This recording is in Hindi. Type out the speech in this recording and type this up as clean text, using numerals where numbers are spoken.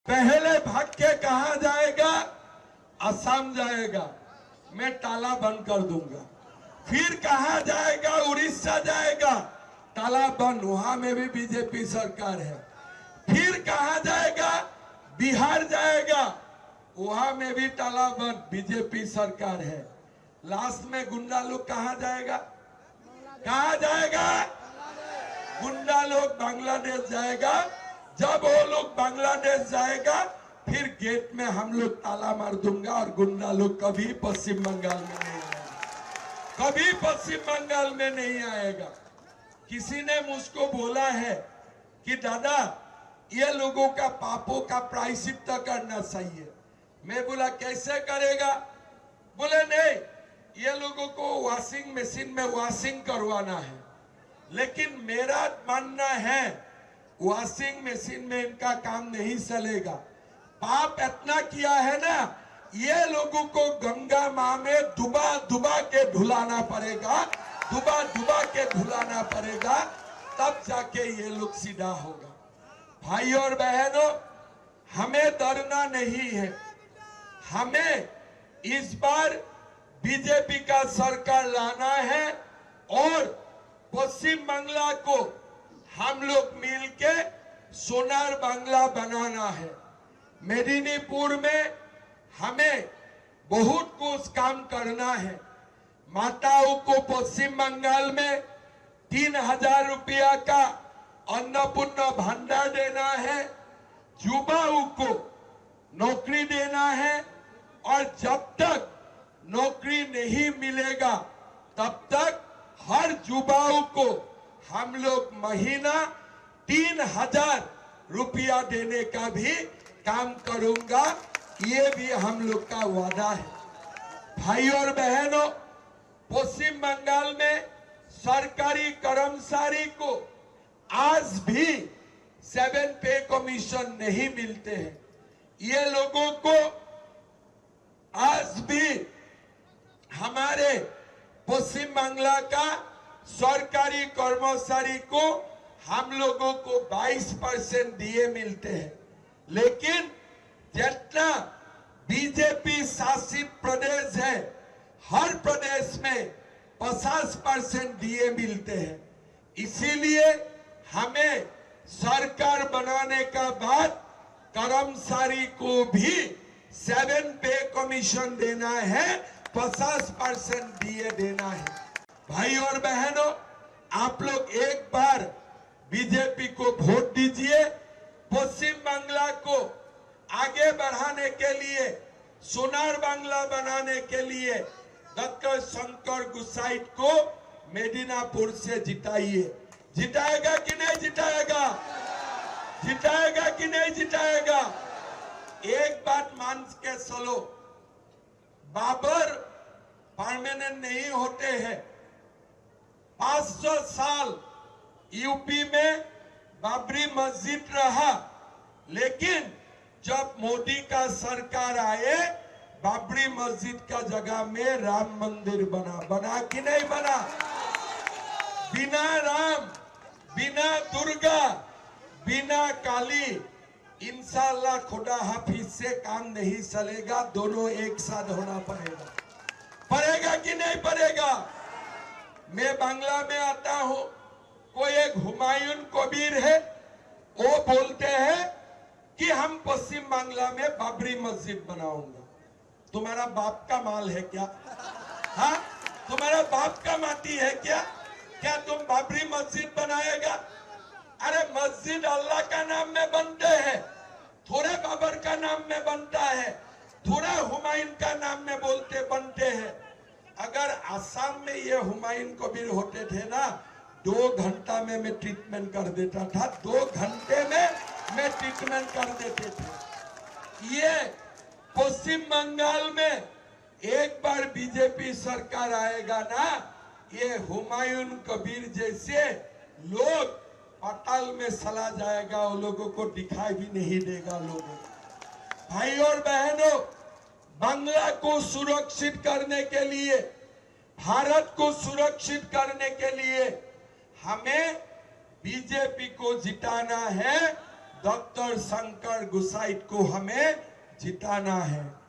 पहले भाग के कहा जाएगा? असम जाएगा, मैं ताला बंद कर दूंगा। फिर कहा जाएगा? उड़ीसा जाएगा, ताला बंद, वहां में भी बीजेपी सरकार है। फिर कहा जाएगा? बिहार जाएगा, वहां में भी ताला बंद, बीजेपी सरकार है। लास्ट में गुंडा लोग कहा जाएगा? कहा जाएगा? गुंडा लोग बांग्लादेश जाएगा। जब वो लोग बांग्लादेश जाएगा, फिर गेट में हम लोग ताला मार दूंगा और गुंडा लोग कभी पश्चिम बंगाल में नहीं आएगा, कभी पश्चिम बंगाल में नहीं आएगा। किसी ने मुझको बोला है कि दादा ये लोगों का पापों का प्रायश्चित करना चाहिए। मैं बोला कैसे करेगा? बोले नहीं, ये लोगों को वॉशिंग मशीन में वॉशिंग करवाना है। लेकिन मेरा मानना है वॉशिंग मशीन में इनका काम नहीं चलेगा। पाप इतना किया है ना, ये लोगों को गंगा माँ में डुबा डुबा के धुलाना पड़ेगा, डुबा डुबा के धुलाना पड़ेगा, तब जाके ये लोग सीधा होगा। भाई और बहनों, हमें डरना नहीं है। हमें इस बार बीजेपी का सरकार लाना है और पश्चिम बांग्ला को हम लोग मिलके सोनार बांग्ला बनाना है। मेदिनीपुर में हमें बहुत कुछ काम करना है। माताओं को पश्चिम बंगाल में 3000 रुपया का अन्नपूर्णा भंडार देना है। युवाओं को नौकरी देना है और जब तक नौकरी नहीं मिलेगा तब तक हर युवाओं को हम लोग महीना 3000 रुपया देने का भी काम करूंगा। ये भी हम लोग का वादा है। भाई और बहनों, पश्चिम बंगाल में सरकारी कर्मचारी को आज भी 7 पे कमीशन नहीं मिलते हैं। ये लोगों को आज भी हमारे पश्चिम बांग्ला का सरकारी कर्मचारी को हम लोगों को 22% दिए मिलते हैं। लेकिन जितना बीजेपी शासित प्रदेश है, हर प्रदेश में 50% दिए मिलते हैं। इसीलिए हमें सरकार बनाने का बाद कर्मचारी को भी 7 पे कमीशन देना है, 50% दिए देना है। भाई और बहनों, आप लोग एक बार बीजेपी को वोट दीजिए। पश्चिम बांग्ला को आगे बढ़ाने के लिए, सोनार बांग्ला बनाने के लिए डॉक्टर शंकर गुसाइट को मेदिनीपुर से जिताइए। जिताएगा कि नहीं जिताएगा? जिताएगा कि नहीं जिताएगा? एक बात मान के चलो, बाबर परमानेंट नहीं होते हैं। 500 साल यूपी में बाबरी मस्जिद रहा, लेकिन जब मोदी का सरकार आए, बाबरी मस्जिद का जगह में राम मंदिर बना। बना कि नहीं बना? बिना राम, बिना दुर्गा, बिना काली, इंशाल्लाह खुदा हाफिज से काम नहीं चलेगा। दोनों एक साथ होना पड़ेगा। पड़ेगा कि नहीं पड़ेगा? मैं बांग्ला में आता हूं, कोई एक हुमायूं कबीर है, वो बोलते हैं कि हम पश्चिम बांग्ला में बाबरी मस्जिद बनाऊंगा। तुम्हारा बाप का माल है क्या? हाँ, तुम्हारा बाप का माटी है क्या? क्या तुम बाबरी मस्जिद बनाएगा? अरे मस्जिद अल्लाह का नाम में बनते हैं, थोड़े बाबर का नाम में बनता है, थोड़ा हुमायूं का नाम में बोलते बनते हैं। अगर आसाम में ये हुमायूं कबीर होते थे ना, 2 घंटा में मैं ट्रीटमेंट कर देता था। 2 घंटे में मैं ट्रीटमेंट कर देते थे। ये पश्चिम बंगाल में एक बार बीजेपी सरकार आएगा ना, ये हुमायूं कबीर जैसे लोग पाताल में चला जाएगा, वो लोगों को दिखाई भी नहीं देगा लोगों। भाई और बहनों, बांग्ला को सुरक्षित करने के लिए, भारत को सुरक्षित करने के लिए हमें बीजेपी को जिताना है। डॉक्टर शंकर गुसाइट को हमें जिताना है।